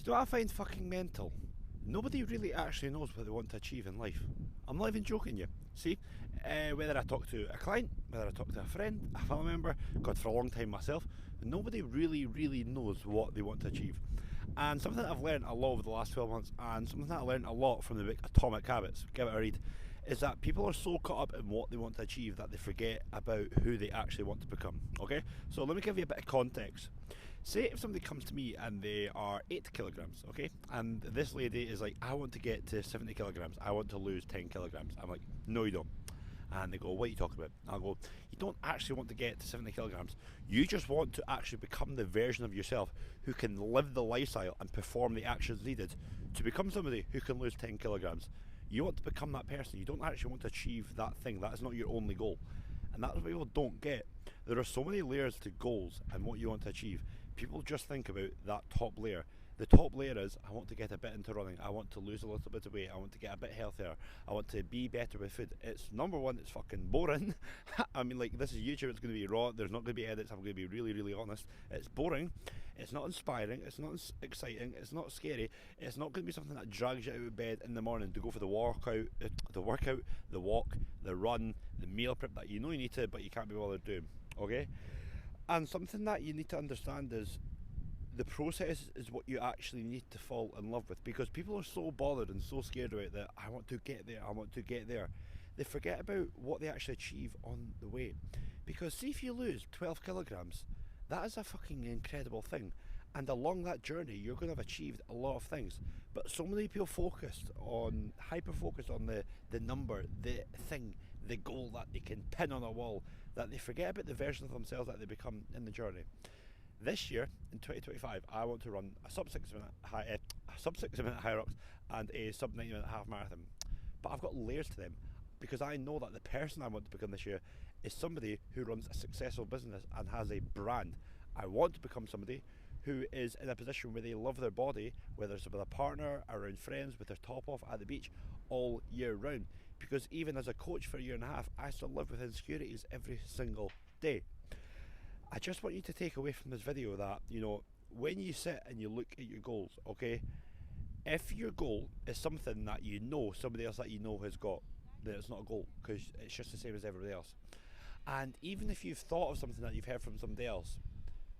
Do you know what I find fucking mental? Nobody really actually knows what they want to achieve in life. I'm not even joking you. See, whether I talk to a client, whether I talk to a friend, a family member, God, for a long time myself, nobody really knows what they want to achieve. And something that I've learned a lot over the last 12 months, and something that I learned a lot from the book Atomic Habits, give it a read, is that people are so caught up in what they want to achieve that they forget about who they actually want to become. Okay, so let me give you a bit of context. Say if somebody comes to me and they are 8 kilograms, okay, and this lady is like, I want to get to 70 kilograms, I want to lose 10 kilograms. I'm like, no, you don't. And they go, what are you talking about? I'll go, you don't actually want to get to 70 kilograms. You just want to actually become the version of yourself who can live the lifestyle and perform the actions needed to become somebody who can lose 10 kilograms. You want to become that person. You don't actually want to achieve that thing. That is not your only goal. And that's what people don't get. There are so many layers to goals and what you want to achieve. People just think about that top layer. The top layer is, I want to get a bit into running, I want to lose a little bit of weight, I want to get a bit healthier, I want to be better with food. It's number one, it's fucking boring. I mean, like, this is YouTube, it's going to be raw, there's not going to be edits, I'm going to be really honest. It's boring, it's not inspiring, it's not exciting, it's not scary, it's not going to be something that drags you out of bed in the morning to go for the workout, the walk, the run, the meal prep that you know you need to, but you can't be bothered doing, okay? And something that you need to understand is the process is what you actually need to fall in love with, because people are so bothered and so scared about that. I want to get there, I want to get there. They forget about what they actually achieve on the way. Because see, if you lose 12 kilograms, that is a fucking incredible thing. And along that journey, you're going to have achieved a lot of things. But so many people hyper focused on the number, the thing, the goal that they can pin on a wall, that they forget about the version of themselves that they become in the journey. This year, in 2025, I want to run a sub 6 minute high rocks and a sub 9 minute half marathon. But I've got layers to them, because I know that the person I want to become this year is somebody who runs a successful business and has a brand. I want to become somebody who is in a position where they love their body, whether it's with a partner, around friends, with their top off at the beach, all year round. Because even as a coach for a year and a half, I still live with insecurities every single day. I just want you to take away from this video that, when you sit and you look at your goals, okay, if your goal is something that you know somebody else that you know has got, then it's not a goal, because it's just the same as everybody else. And even if you've thought of something that you've heard from somebody else,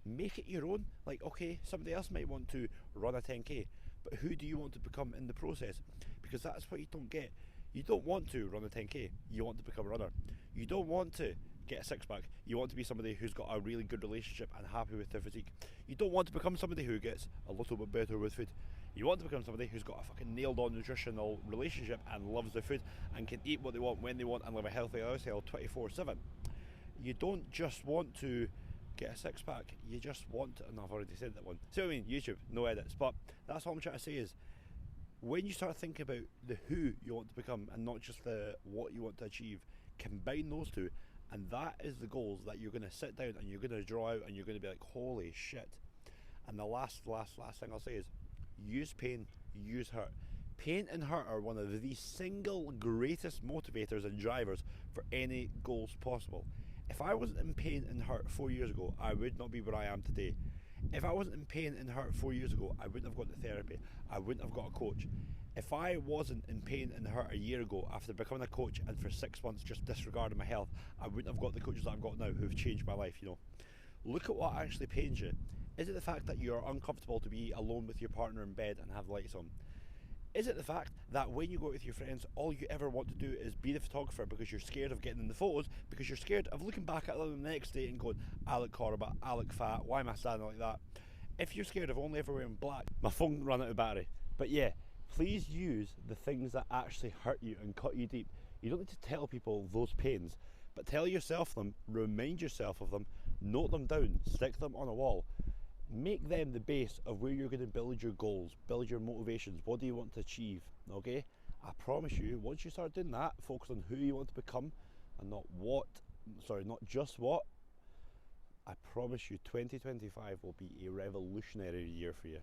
make it your own. Like, okay, somebody else might want to run a 10k, but who do you want to become in the process? Because that's what you don't get. You don't want to run a 10k, you want to become a runner. You don't want to get a six pack, you want to be somebody who's got a really good relationship and happy with their physique. You don't want to become somebody who gets a little bit better with food. You want to become somebody who's got a fucking nailed on nutritional relationship and loves their food and can eat what they want when they want and live a healthy lifestyle 24/7. You don't just want to get a six pack, you just want to, and I've already said that one. See what I mean? YouTube, no edits. But that's what I'm trying to say is, when you start thinking about the who you want to become and not just the what you want to achieve, combine those two, and that is the goals that you're going to sit down and you're going to draw out and you're going to be like, holy shit. And the last thing I'll say is, use pain, use hurt. Pain and hurt are one of the single greatest motivators and drivers for any goals possible. If I wasn't in pain and hurt 4 years ago, I would not be where I am today. If I wasn't in pain and hurt 4 years ago, I wouldn't have gone to therapy. I wouldn't have got a coach. If I wasn't in pain and hurt a year ago after becoming a coach and for 6 months just disregarding my health, I wouldn't have got the coaches that I've got now who've changed my life, Look at what actually pains you. Is it the fact that you're uncomfortable to be alone with your partner in bed and have the lights on? Is it the fact that when you go out with your friends, all you ever want to do is be the photographer because you're scared of getting in the photos, because you're scared of looking back at them the next day and going, I look horrible, I look fat, why am I standing like that? If you're scared of only ever wearing black, my phone ran out of battery. But yeah, please use the things that actually hurt you and cut you deep. You don't need to tell people those pains, but tell yourself them, remind yourself of them, note them down, stick them on a wall. Make them the base of where you're going to build your goals, build your motivations. What do you want to achieve? Okay? I promise you, once you start doing that, focus on who you want to become and not just what. I promise you 2025 will be a revolutionary year for you.